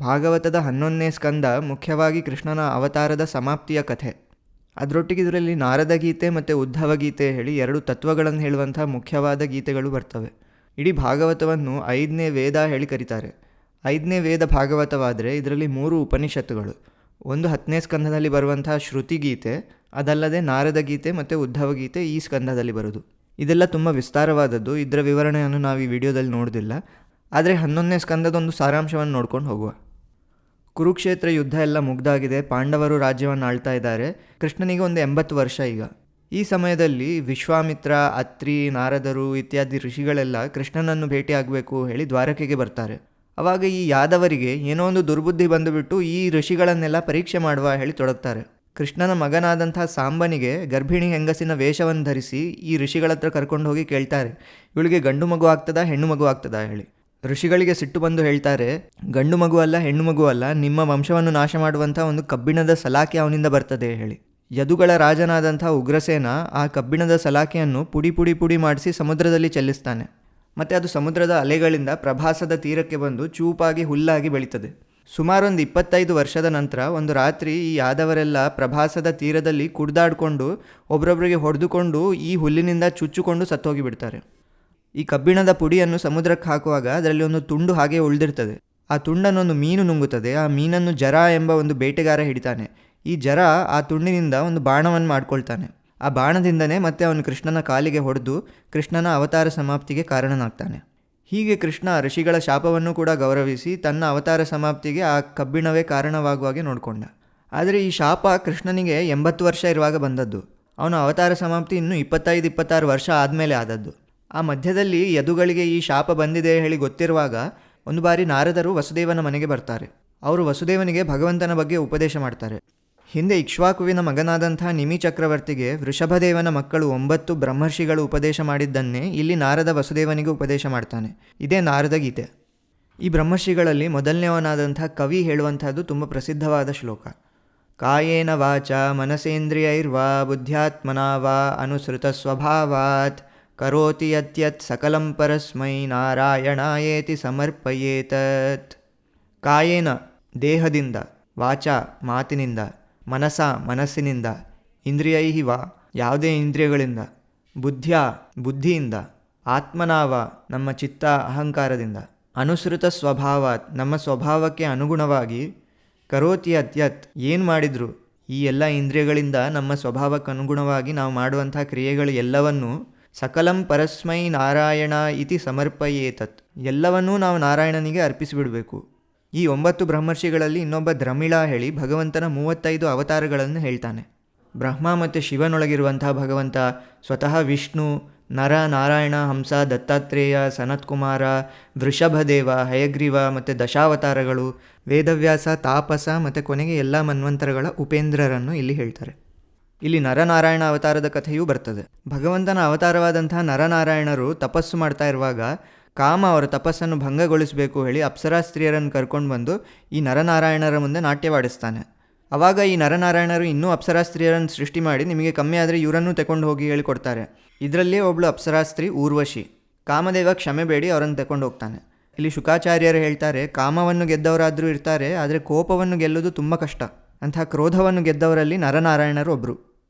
ಭಾಗವತದ 11ನೇ ಸ್ಕಂದ ಮುಖ್ಯವಾಗಿ ಕೃಷ್ಣನ ಅವತಾರದ ಸಮಾಪ್ತಿಯ ಕಥೆ. ಅದರೊಟ್ಟಿಗೆ ಇದರಲ್ಲಿ ನಾರದ ಗೀತೆ ಮತ್ತು ಉದ್ಧವ ಗೀತೆ ಹೇಳಿ 2 ತತ್ವಗಳನ್ನು ಹೇಳುವಂಥ ಮುಖ್ಯವಾದ ಗೀತೆಗಳು ಬರ್ತವೆ. ಇಡೀ ಭಾಗವತವನ್ನು 5ನೇ ವೇದ ಹೇಳಿ ಕರೀತಾರೆ. 5ನೇ ವೇದ ಭಾಗವತವಾದರೆ ಇದರಲ್ಲಿ 3 ಉಪನಿಷತ್ತುಗಳು. ಒಂದು 10ನೇ ಸ್ಕಂದದಲ್ಲಿ ಬರುವಂಥ ಶ್ರುತಿ ಗೀತೆ, ಅದಲ್ಲದೆ ನಾರದ ಗೀತೆ ಮತ್ತು ಉದ್ಧವ ಗೀತೆ ಈ ಸ್ಕಂದದಲ್ಲಿ ಬರೋದು. ಇದೆಲ್ಲ ತುಂಬ ವಿಸ್ತಾರವಾದದ್ದು, ಇದರ ವಿವರಣೆಯನ್ನು ನಾವು ಈ ವಿಡಿಯೋದಲ್ಲಿ ನೋಡೋದಿಲ್ಲ. ಆದರೆ 11ನೇ ಸ್ಕಂದದೊಂದು ಸಾರಾಂಶವನ್ನು ನೋಡ್ಕೊಂಡು ಹೋಗುವ. ಕುರುಕ್ಷೇತ್ರ ಯುದ್ಧ ಎಲ್ಲ ಮುಗ್ದಾಗಿದೆ, ಪಾಂಡವರು ರಾಜ್ಯವನ್ನು ಆಳ್ತಾ ಇದ್ದಾರೆ. ಕೃಷ್ಣನಿಗೆ ಒಂದು 80 ವರ್ಷ ಈಗ. ಈ ಸಮಯದಲ್ಲಿ ವಿಶ್ವಾಮಿತ್ರ, ಅತ್ರಿ, ನಾರದರು ಇತ್ಯಾದಿ ಋಷಿಗಳೆಲ್ಲ ಕೃಷ್ಣನನ್ನು ಭೇಟಿಯಾಗಬೇಕು ಹೇಳಿ ದ್ವಾರಕೆಗೆ ಬರ್ತಾರೆ. ಆವಾಗ ಈ ಯಾದವರಿಗೆ ಏನೋ ಒಂದು ದುರ್ಬುದ್ಧಿ ಬಂದುಬಿಟ್ಟು ಈ ಋಷಿಗಳನ್ನೆಲ್ಲ ಪರೀಕ್ಷೆ ಮಾಡುವ ಹೇಳಿ ತೊಡಗ್ತಾರೆ. ಕೃಷ್ಣನ ಮಗನಾದಂಥ ಸಾಂಬನಿಗೆ ಗರ್ಭಿಣಿ ಹೆಂಗಸಿನ ವೇಷವನ್ನು ಧರಿಸಿ ಈ ಋಷಿಗಳ ಹತ್ರ ಕರ್ಕೊಂಡು ಹೋಗಿ ಕೇಳ್ತಾರೆ, ಇವಳಿಗೆ ಗಂಡು ಮಗು ಆಗ್ತದಾ ಹೆಣ್ಣು ಮಗು ಆಗ್ತದಾ ಹೇಳಿ. ಋಷಿಗಳಿಗೆ ಸಿಟ್ಟು ಬಂದು ಹೇಳ್ತಾರೆ, ಗಂಡು ಮಗು ಅಲ್ಲ ಹೆಣ್ಣು ಮಗು ಅಲ್ಲ, ನಿಮ್ಮ ವಂಶವನ್ನು ನಾಶ ಮಾಡುವಂಥ ಒಂದು ಕಬ್ಬಿಣದ ಸಲಾಕೆ ಅವನಿಂದ ಬರ್ತದೆ ಹೇಳಿ. ಯದುಗಳ ರಾಜನಾದಂಥ ಉಗ್ರಸೇನ ಆ ಕಬ್ಬಿಣದ ಸಲಾಕೆಯನ್ನು ಪುಡಿ ಪುಡಿ ಪುಡಿ ಮಾಡಿಸಿ ಸಮುದ್ರದಲ್ಲಿ ಚೆಲ್ಲಿಸ್ತಾನೆ. ಮತ್ತು ಅದು ಸಮುದ್ರದ ಅಲೆಗಳಿಂದ ಪ್ರಭಾಸದ ತೀರಕ್ಕೆ ಬಂದು ಚೂಪಾಗಿ ಹುಲ್ಲಾಗಿ ಬೆಳೀತದೆ. ಸುಮಾರೊಂದು 25 ವರ್ಷದ ನಂತರ ಒಂದು ರಾತ್ರಿ ಈ ಯಾದವರೆಲ್ಲ ಪ್ರಭಾಸದ ತೀರದಲ್ಲಿ ಕುಡ್ದಾಡಿಕೊಂಡು ಒಬ್ರೊಬ್ರಿಗೆ ಹೊಡೆದುಕೊಂಡು ಈ ಹುಲ್ಲಿನಿಂದ ಚುಚ್ಚಿಕೊಂಡು ಸತ್ತೋಗಿಬಿಡ್ತಾರೆ. ಈ ಕಬ್ಬಿಣದ ಪುಡಿಯನ್ನು ಸಮುದ್ರಕ್ಕೆ ಹಾಕುವಾಗ ಅದರಲ್ಲಿ ಒಂದು ತುಂಡು ಹಾಗೆ ಉಳಿದಿರ್ತದೆ. ಆ ತುಂಡನ್ನೊಂದು ಮೀನು ನುಂಗುತ್ತದೆ. ಆ ಮೀನನ್ನು ಜರ ಎಂಬ ಒಂದು ಬೇಟೆಗಾರ ಹಿಡಿತಾನೆ. ಈ ಜರ ಆ ತುಂಡಿನಿಂದ ಒಂದು ಬಾಣವನ್ನು ಮಾಡ್ಕೊಳ್ತಾನೆ. ಆ ಬಾಣದಿಂದನೇ ಮತ್ತೆ ಅವನು ಕೃಷ್ಣನ ಕಾಲಿಗೆ ಹೊಡೆದು ಕೃಷ್ಣನ ಅವತಾರ ಸಮಾಪ್ತಿಗೆ ಕಾರಣನಾಗ್ತಾನೆ. ಹೀಗೆ ಕೃಷ್ಣ ಋಷಿಗಳ ಶಾಪವನ್ನು ಕೂಡ ಗೌರವಿಸಿ ತನ್ನ ಅವತಾರ ಸಮಾಪ್ತಿಗೆ ಆ ಕಬ್ಬಿಣವೇ ಕಾರಣವಾಗುವಾಗೆ ನೋಡಿಕೊಂಡ. ಆದರೆ ಈ ಶಾಪ ಕೃಷ್ಣನಿಗೆ 80 ವರ್ಷ ಇರುವಾಗ ಬಂದದ್ದು. ಅವನ ಅವತಾರ ಸಮಾಪ್ತಿ ಇನ್ನೂ 25-26 ವರ್ಷ ಆದಮೇಲೆ ಆದದ್ದು. ಆ ಮಧ್ಯದಲ್ಲಿ ಯದುಗಳಿಗೆ ಈ ಶಾಪ ಬಂದಿದೆ ಹೇಳಿ ಗೊತ್ತಿರುವಾಗ ಒಂದು ಬಾರಿ ನಾರದರು ವಸುದೇವನ ಮನೆಗೆ ಬರ್ತಾರೆ. ಅವರು ವಸುದೇವನಿಗೆ ಭಗವಂತನ ಬಗ್ಗೆ ಉಪದೇಶ ಮಾಡ್ತಾರೆ. ಹಿಂದೆ ಇಕ್ಷ್ವಾಕುವಿನ ಮಗನಾದಂಥ ನಿಮಿ ಚಕ್ರವರ್ತಿಗೆ ವೃಷಭದೇವನ ಮಕ್ಕಳು 9 ಬ್ರಹ್ಮರ್ಷಿಗಳು ಉಪದೇಶ ಮಾಡಿದ್ದನ್ನೇ ಇಲ್ಲಿ ನಾರದ ವಸುದೇವನಿಗೆ ಉಪದೇಶ ಮಾಡ್ತಾನೆ. ಇದೇ ನಾರದ ಗೀತೆ. ಈ ಬ್ರಹ್ಮರ್ಷಿಗಳಲ್ಲಿ ಮೊದಲನೇವನಾದಂಥ ಕವಿ ಹೇಳುವಂಥದ್ದು ತುಂಬ ಪ್ರಸಿದ್ಧವಾದ ಶ್ಲೋಕ. ಕಾಯೇನ ವಾಚ ಮನಸೇಂದ್ರಿಯೈರ್ವಾ ಬುದ್ಧ್ಯಾತ್ಮನಾ ವಾ ಅನುಸೃತ ಸ್ವಭಾವಾತ್ ಕರೋತಿ ಯತ್ಯತ್ ಸಕಲಂ ಪರಸ್ಮೈ ನಾರಾಯಣಾಯೇತಿ ಸಮರ್ಪಯೇತತ್. ಕಾಯೇನ ದೇಹದಿಂದ, ವಾಚ ಮಾತಿನಿಂದ, ಮನಸ ಮನಸ್ಸಿನಿಂದ, ಇಂದ್ರಿಯೈಹಿ ವಾ ಯಾವುದೇ ಇಂದ್ರಿಯಗಳಿಂದ, ಬುದ್ಧ್ಯ ಬುದ್ಧಿಯಿಂದ, ಆತ್ಮನಾವ ನಮ್ಮ ಚಿತ್ತ ಅಹಂಕಾರದಿಂದ, ಅನುಸೃತ ಸ್ವಭಾವಾತ್ ನಮ್ಮ ಸ್ವಭಾವಕ್ಕೆ ಅನುಗುಣವಾಗಿ, ಕರೋತಿ ಅತ್ಯತ್ ಏನು ಮಾಡಿದ್ರು ಈ ಎಲ್ಲ ಇಂದ್ರಿಯಗಳಿಂದ ನಮ್ಮ ಸ್ವಭಾವಕ್ಕೆ ಅನುಗುಣವಾಗಿ ನಾವು ಮಾಡುವಂಥ ಕ್ರಿಯೆಗಳು ಎಲ್ಲವನ್ನೂ ಸಕಲಂ ಪರಸ್ಮೈ ನಾರಾಯಣ ಇತಿ ಸಮರ್ಪಯೇತತ್ ಎಲ್ಲವನ್ನೂ ನಾವು ನಾರಾಯಣನಿಗೆ ಅರ್ಪಿಸಿಬಿಡಬೇಕು. ಈ 9 ಬ್ರಹ್ಮರ್ಷಿಗಳಲ್ಲಿ ಇನ್ನೊಬ್ಬ ದ್ರಮಿಳ ಹೇಳಿ ಭಗವಂತನ 35 ಅವತಾರಗಳನ್ನು ಹೇಳ್ತಾನೆ. ಬ್ರಹ್ಮ ಮತ್ತು ಶಿವನೊಳಗಿರುವಂಥ ಭಗವಂತ, ಸ್ವತಃ ವಿಷ್ಣು, ನರ, ನಾರಾಯಣ, ಹಂಸ, ದತ್ತಾತ್ರೇಯ, ಸನತ್ಕುಮಾರ, ವೃಷಭದೇವ, ಹಯಗ್ರೀವ ಮತ್ತು ದಶಾವತಾರಗಳು, ವೇದವ್ಯಾಸ, ತಾಪಸ ಮತ್ತು ಕೊನೆಗೆ ಎಲ್ಲ ಮನ್ವಂತರಗಳ ಉಪೇಂದ್ರರನ್ನು ಇಲ್ಲಿ ಹೇಳ್ತಾರೆ. ಇಲ್ಲಿ ನರನಾರಾಯಣ ಅವತಾರದ ಕಥೆಯೂ ಬರ್ತದೆ. ಭಗವಂತನ ಅವತಾರವಾದಂಥ ನರನಾರಾಯಣರು ತಪಸ್ಸು ಮಾಡ್ತಾ ಇರುವಾಗ ಕಾಮ ಅವರ ತಪಸ್ಸನ್ನು ಭಂಗಗೊಳಿಸಬೇಕು ಹೇಳಿ ಅಪ್ಸರಾ ಸ್ತ್ರೀಯರನ್ನು ಕರ್ಕೊಂಡು ಬಂದು ಈ ನರನಾರಾಯಣರ ಮುಂದೆ ನಾಟ್ಯವಾಡಿಸ್ತಾನೆ. ಆವಾಗ ಈ ನರನಾರಾಯಣರು ಇನ್ನೂ ಅಪ್ಸರಾ ಸ್ತ್ರೀಯರನ್ನು ಸೃಷ್ಟಿ ಮಾಡಿ ನಿಮಗೆ ಕಮ್ಮಿ ಆದರೆ ಇವರನ್ನು ತಗೊಂಡು ಹೋಗಿ ಹೇಳಿಕೊಡ್ತಾರೆ. ಇದರಲ್ಲೇ ಒಬ್ಬಳು ಅಪ್ಸರಾ ಸ್ತ್ರೀ ಊರ್ವಶಿ. ಕಾಮದೇವ ಕ್ಷಮೆ ಬೇಡಿ ಅವರನ್ನು ತಗೊಂಡು ಹೋಗ್ತಾನೆ. ಇಲ್ಲಿ ಶುಕಾಚಾರ್ಯರು ಹೇಳ್ತಾರೆ, ಕಾಮವನ್ನು ಗೆದ್ದವರಾದರೂ ಇರ್ತಾರೆ, ಆದರೆ ಕೋಪವನ್ನು ಗೆಲ್ಲೋದು ತುಂಬ ಕಷ್ಟ. ಅಂಥ ಕ್ರೋಧವನ್ನು ಗೆದ್ದವರಲ್ಲಿ ನರನಾರಾಯಣರು ಒಬ್ಬರು.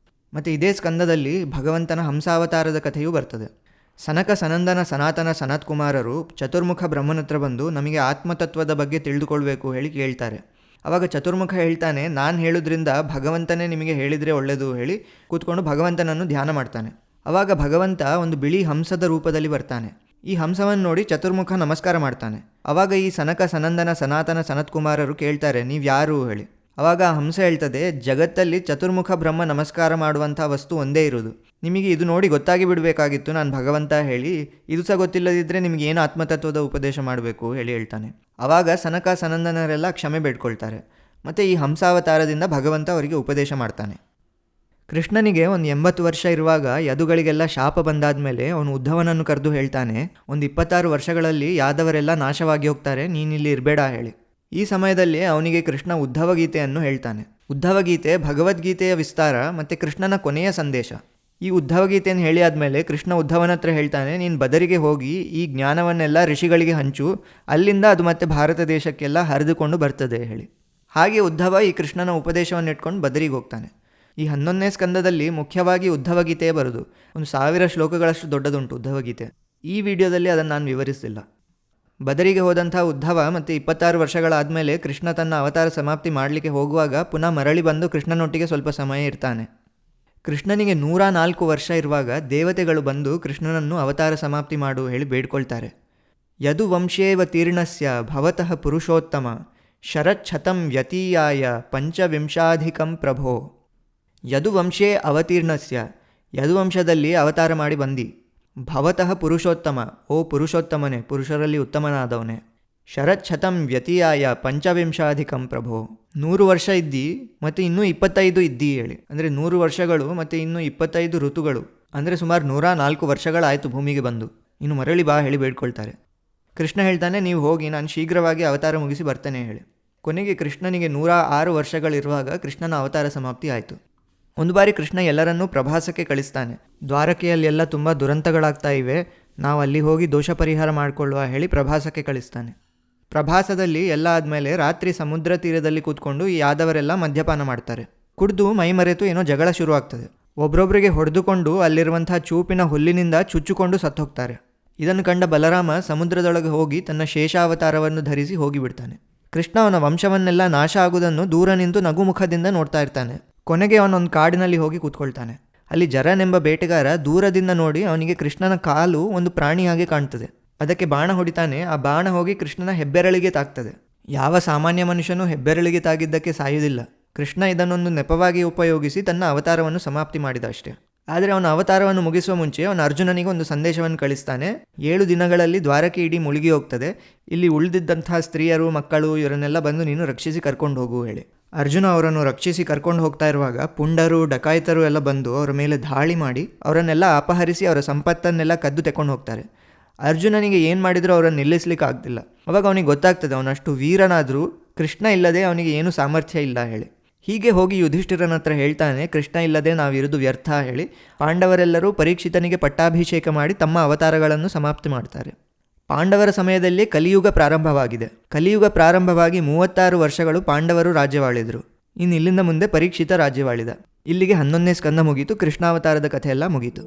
ಮತ್ತು ಇದೇ ಸ್ಕಂದದಲ್ಲಿ ಭಗವಂತನ ಹಂಸಾವತಾರದ ಕಥೆಯೂ ಬರ್ತದೆ. ಸನಕ ಸನಂದನ ಸನಾತನ ಸನತ್ಕುಮಾರರು ಚತುರ್ಮುಖ ಬ್ರಹ್ಮನತ್ರ ಬಂದು ನಮಗೆ ಆತ್ಮತತ್ವದ ಬಗ್ಗೆ ತಿಳಿದುಕೊಳ್ಬೇಕು ಹೇಳಿ ಕೇಳ್ತಾರೆ. ಆವಾಗ ಚತುರ್ಮುಖ ಹೇಳ್ತಾನೆ, ನಾನು ಹೇಳೋದ್ರಿಂದ ಭಗವಂತನೇ ನಿಮಗೆ ಹೇಳಿದರೆ ಒಳ್ಳೆಯದು ಹೇಳಿ ಕೂತ್ಕೊಂಡು ಭಗವಂತನನ್ನು ಧ್ಯಾನ ಮಾಡ್ತಾನೆ. ಆವಾಗ ಭಗವಂತ ಒಂದು ಬಿಳಿ ಹಂಸದ ರೂಪದಲ್ಲಿ ಬರ್ತಾನೆ. ಈ ಹಂಸವನ್ನು ನೋಡಿ ಚತುರ್ಮುಖ ನಮಸ್ಕಾರ ಮಾಡ್ತಾನೆ. ಆವಾಗ ಈ ಸನಕ ಸನಂದನ ಸನಾತನ ಸನತ್ಕುಮಾರರು ಕೇಳ್ತಾರೆ, ನೀವು ಯಾರು ಹೇಳಿ. ಆವಾಗ ಆ ಹಂಸ ಹೇಳ್ತದೆ, ಜಗತ್ತಲ್ಲಿ ಚತುರ್ಮುಖ ಬ್ರಹ್ಮ ನಮಸ್ಕಾರ ಮಾಡುವಂಥ ವಸ್ತು ಒಂದೇ ಇರೋದು. ನಿಮಗೆ ಇದು ನೋಡಿ ಗೊತ್ತಾಗಿ ಬಿಡಬೇಕಾಗಿತ್ತು ನಾನು ಭಗವಂತ ಹೇಳಿ. ಇದು ಸಹ ಗೊತ್ತಿಲ್ಲದಿದ್ದರೆ ನಿಮಗೆ ಏನು ಆತ್ಮತತ್ವದ ಉಪದೇಶ ಮಾಡಬೇಕು ಹೇಳಿ ಹೇಳ್ತಾನೆ. ಆವಾಗ ಸನಕ ಸನಂದನರೆಲ್ಲ ಕ್ಷಮೆ ಬೇಡ್ಕೊಳ್ತಾರೆ. ಮತ್ತು ಈ ಹಂಸಾವತಾರದಿಂದ ಭಗವಂತ ಅವರಿಗೆ ಉಪದೇಶ ಮಾಡ್ತಾನೆ. ಕೃಷ್ಣನಿಗೆ ಒಂದು 80 ವರ್ಷ ಇರುವಾಗ ಯದುಗಳಿಗೆಲ್ಲ ಶಾಪ ಬಂದಾದ ಮೇಲೆ ಅವನು ಉದ್ಧವನನ್ನು ಕರೆದು ಹೇಳ್ತಾನೆ, ಒಂದು 26 ವರ್ಷಗಳಲ್ಲಿ ಯಾದವರೆಲ್ಲ ನಾಶವಾಗಿ ಹೋಗ್ತಾರೆ, ನೀನಿಲ್ಲಿ ಇರಬೇಡ ಹೇಳಿ. ಈ ಸಮಯದಲ್ಲಿ ಅವನಿಗೆ ಕೃಷ್ಣ ಉದ್ಧವ ಗೀತೆಯನ್ನು ಹೇಳ್ತಾನೆ. ಉದ್ಧವ ಗೀತೆ ಭಗವದ್ಗೀತೆಯ ವಿಸ್ತಾರ ಮತ್ತು ಕೃಷ್ಣನ ಕೊನೆಯ ಸಂದೇಶ. ಈ ಉದ್ಧವ ಗೀತೆಯನ್ನು ಹೇಳಿ ಆದಮೇಲೆ ಕೃಷ್ಣ ಉದ್ಧವನ ಹತ್ರ ಹೇಳ್ತಾನೆ, ನೀನು ಬದರಿಗೆ ಹೋಗಿ ಈ ಜ್ಞಾನವನ್ನೆಲ್ಲ ಋಷಿಗಳಿಗೆ ಹಂಚು, ಅಲ್ಲಿಂದ ಅದು ಮತ್ತೆ ಭಾರತ ದೇಶಕ್ಕೆಲ್ಲ ಹರಿದುಕೊಂಡು ಬರ್ತದೆ ಹೇಳಿ. ಹಾಗೆ ಉದ್ಧವ ಈ ಕೃಷ್ಣನ ಉಪದೇಶವನ್ನು ಇಟ್ಕೊಂಡು ಬದರಿಗೆ ಹೋಗ್ತಾನೆ. ಈ 11ನೇ ಸ್ಕಂದದಲ್ಲಿ ಮುಖ್ಯವಾಗಿ ಉದ್ಧವ ಗೀತೆಯೇ ಬರೋದು. ಒಂದು 1000 ಶ್ಲೋಕಗಳಷ್ಟು ದೊಡ್ಡದುಂಟು ಉದ್ಧವ ಗೀತೆ. ಈ ವಿಡಿಯೋದಲ್ಲಿ ಅದನ್ನು ನಾನು ವಿವರಿಸಿಲ್ಲ. ಬದರಿಗೆ ಹೋದಂಥ ಉದ್ಧವ ಮತ್ತು 26 ವರ್ಷಗಳಾದಮೇಲೆ ಕೃಷ್ಣ ತನ್ನ ಅವತಾರ ಸಮಾಪ್ತಿ ಮಾಡಲಿಕ್ಕೆ ಹೋಗುವಾಗ ಪುನಃ ಮರಳಿ ಬಂದು ಕೃಷ್ಣನೊಟ್ಟಿಗೆ ಸ್ವಲ್ಪ ಸಮಯ ಇರ್ತಾನೆ. ಕೃಷ್ಣನಿಗೆ 104 ವರ್ಷ ಇರುವಾಗ ದೇವತೆಗಳು ಬಂದು ಕೃಷ್ಣನನ್ನು ಅವತಾರ ಸಮಾಪ್ತಿ ಮಾಡು ಹೇಳಿ ಬೇಡ್ಕೊಳ್ತಾರೆ. ಯದು ವಂಶೇವ ತೀರ್ಣಸ್ಯ ಭವತಃ ಪುರುಷೋತ್ತಮ ಶರಚ್ಛತಂ ವ್ಯತೀಯಾಯ ಪಂಚವಿಂಶಾಧಿಕಂ ಪ್ರಭೋ. ಯದು ವಂಶೇ ಅವತೀರ್ಣಸ್ಯ, ಯದುವಂಶದಲ್ಲಿ ಅವತಾರ ಮಾಡಿ ಬಂದಿ. ಭವತಃ ಪುರುಷೋತ್ತಮ, ಓ ಪುರುಷೋತ್ತಮನೇ, ಪುರುಷರಲ್ಲಿ ಉತ್ತಮನಾದವನೇ. ಶರಚ್ಛತಂ ವ್ಯತೀಯಾಯ ಪಂಚವಿಂಶಾಧಿಕಂ ಪ್ರಭೋ, 100 ವರ್ಷ ಇದ್ದಿ ಮತ್ತು ಇನ್ನೂ 25 ಇದ್ದಿ ಹೇಳಿ. ಅಂದರೆ 100 ವರ್ಷಗಳು ಮತ್ತು ಇನ್ನೂ 25 ಋತುಗಳು, ಅಂದರೆ ಸುಮಾರು 104 ವರ್ಷಗಳಾಯಿತು ಭೂಮಿಗೆ ಬಂದು, ಇನ್ನು ಮರಳಿ ಬಾ ಹೇಳಿ ಬೇಡ್ಕೊಳ್ತಾರೆ. ಕೃಷ್ಣ ಹೇಳ್ತಾನೆ, ನೀವು ಹೋಗಿ, ನಾನು ಶೀಘ್ರವಾಗಿ ಅವತಾರ ಮುಗಿಸಿ ಬರ್ತೇನೆ ಹೇಳಿ. ಕೊನೆಗೆ ಕೃಷ್ಣನಿಗೆ 106 ವರ್ಷಗಳಿರುವಾಗ ಕೃಷ್ಣನ ಅವತಾರ ಸಮಾಪ್ತಿ ಆಯಿತು. ಒಂದು ಬಾರಿ ಕೃಷ್ಣ ಎಲ್ಲರನ್ನೂ ಪ್ರಭಾಸಕ್ಕೆ ಕಳಿಸ್ತಾನೆ. ದ್ವಾರಕೆಯಲ್ಲೆಲ್ಲ ತುಂಬ ದುರಂತಗಳಾಗ್ತಾ ಇವೆ, ನಾವು ಅಲ್ಲಿ ಹೋಗಿ ದೋಷ ಪರಿಹಾರ ಮಾಡಿಕೊಳ್ಳುವ ಹೇಳಿ ಪ್ರಭಾಸಕ್ಕೆ ಕಳಿಸ್ತಾನೆ. ಪ್ರಭಾಸದಲ್ಲಿ ಎಲ್ಲ ಆದಮೇಲೆ ರಾತ್ರಿ ಸಮುದ್ರ ತೀರದಲ್ಲಿ ಕೂತ್ಕೊಂಡು ಈ ಯಾದವರೆಲ್ಲ ಮದ್ಯಪಾನ ಮಾಡ್ತಾರೆ. ಕುಡಿದು ಮೈ ಮರೆತು ಏನೋ ಜಗಳ ಶುರುವಾಗ್ತದೆ. ಒಬ್ರೊಬ್ರಿಗೆ ಹೊಡೆದುಕೊಂಡು ಅಲ್ಲಿರುವಂಥ ಚೂಪಿನ ಹುಲ್ಲಿನಿಂದ ಚುಚ್ಚುಕೊಂಡು ಸತ್ತೋಗ್ತಾರೆ. ಇದನ್ನು ಕಂಡ ಬಲರಾಮ ಸಮುದ್ರದೊಳಗೆ ಹೋಗಿ ತನ್ನ ಶೇಷಾವತಾರವನ್ನು ಧರಿಸಿ ಹೋಗಿಬಿಡ್ತಾನೆ. ಕೃಷ್ಣ ಅವನ ವಂಶವನ್ನೆಲ್ಲ ನಾಶ ಆಗುವುದನ್ನು ದೂರ ನಿಂತು ನಗುಮುಖದಿಂದ ನೋಡ್ತಾ ಇರ್ತಾನೆ. ಕೊನೆಗೆ ಅವನೊಂದು ಕಾಡಿನಲ್ಲಿ ಹೋಗಿ ಕೂತ್ಕೊಳ್ತಾನೆ. ಅಲ್ಲಿ ಜರನೆಂಬ ಬೇಟೆಗಾರ ದೂರದಿಂದ ನೋಡಿ ಅವನಿಗೆ ಕೃಷ್ಣನ ಕಾಲು ಒಂದು ಪ್ರಾಣಿಯಾಗಿ ಕಾಣ್ತದೆ. ಅದಕ್ಕೆ ಬಾಣ ಹೊಡಿತಾನೆ. ಆ ಬಾಣ ಹೋಗಿ ಕೃಷ್ಣನ ಹೆಬ್ಬೆರಳಿಗೆ ತಾಗ್ತದೆ. ಯಾವ ಸಾಮಾನ್ಯ ಮನುಷ್ಯನೂ ಹೆಬ್ಬೆರಳಿಗೆ ತಾಗಿದ್ದಕ್ಕೆ ಸಾಯುವುದಿಲ್ಲ. ಕೃಷ್ಣ ಇದನ್ನೊಂದು ನೆಪವಾಗಿ ಉಪಯೋಗಿಸಿ ತನ್ನ ಅವತಾರವನ್ನು ಸಮಾಪ್ತಿ ಮಾಡಿದ ಅಷ್ಟೇ. ಆದರೆ ಅವನ ಅವತಾರವನ್ನು ಮುಗಿಸುವ ಮುಂಚೆ ಅವನು ಅರ್ಜುನನಿಗೆ ಒಂದು ಸಂದೇಶವನ್ನು ಕಳಿಸ್ತಾನೆ. 7 ದಿನಗಳಲ್ಲಿ ದ್ವಾರಕೆ ಇಡೀ ಮುಳುಗಿ ಹೋಗ್ತದೆ. ಇಲ್ಲಿ ಉಳಿದಿದ್ದಂತಹ ಸ್ತ್ರೀಯರು, ಮಕ್ಕಳು ಇವರನ್ನೆಲ್ಲ ಬಂದು ನೀನು ರಕ್ಷಿಸಿ ಕರ್ಕೊಂಡು ಹೋಗು ಹೇಳಿ. ಅರ್ಜುನ ಅವರನ್ನು ರಕ್ಷಿಸಿ ಕರ್ಕೊಂಡು ಹೋಗ್ತಾ ಇರುವಾಗ ಪುಂಡರು, ಡಕಾಯಿತರು ಎಲ್ಲ ಬಂದು ಅವರ ಮೇಲೆ ದಾಳಿ ಮಾಡಿ ಅವರನ್ನೆಲ್ಲ ಅಪಹರಿಸಿ ಅವರ ಸಂಪತ್ತನ್ನೆಲ್ಲ ಕದ್ದು ತೆಕೊಂಡು ಹೋಗ್ತಾರೆ. ಅರ್ಜುನನಿಗೆ ಏನು ಮಾಡಿದರೂ ಅವರನ್ನು ನಿಲ್ಲಿಸ್ಲಿಕ್ಕೆ ಆಗ್ತಿಲ್ಲ. ಅವಾಗ ಅವನಿಗೆ ಗೊತ್ತಾಗ್ತದೆ ಅವನಷ್ಟು ವೀರನಾದರೂ ಕೃಷ್ಣ ಇಲ್ಲದೆ ಅವನಿಗೆ ಏನೂ ಸಾಮರ್ಥ್ಯ ಇಲ್ಲ ಹೇಳಿ. ಹೀಗೆ ಹೋಗಿ ಯುಧಿಷ್ಠಿರನ ಹತ್ರ ಹೇಳ್ತಾನೆ, ಕೃಷ್ಣ ಇಲ್ಲದೆ ನಾವಿರುವುದು ವ್ಯರ್ಥ ಹೇಳಿ. ಪಾಂಡವರೆಲ್ಲರೂ ಪರೀಕ್ಷಿತನಿಗೆ ಪಟ್ಟಾಭಿಷೇಕ ಮಾಡಿ ತಮ್ಮ ಅವತಾರಗಳನ್ನು ಸಮಾಪ್ತಿ ಮಾಡ್ತಾರೆ. ಪಾಂಡವರ ಸಮಯದಲ್ಲಿ ಕಲಿಯುಗ ಪ್ರಾರಂಭವಾಗಿದೆ. ಕಲಿಯುಗ ಪ್ರಾರಂಭವಾಗಿ 36 ವರ್ಷಗಳು ಪಾಂಡವರು ರಾಜ್ಯವಾಳಿದರು. ಇನ್ನು ಇಲ್ಲಿಂದ ಮುಂದೆ ಪರೀಕ್ಷಿತ ರಾಜ್ಯವಾಳಿದ. ಇಲ್ಲಿಗೆ 11ನೇ ಸ್ಕಂದ ಮುಗೀತು. ಕೃಷ್ಣಾವತಾರದ ಕಥೆಯೆಲ್ಲ ಮುಗೀತು.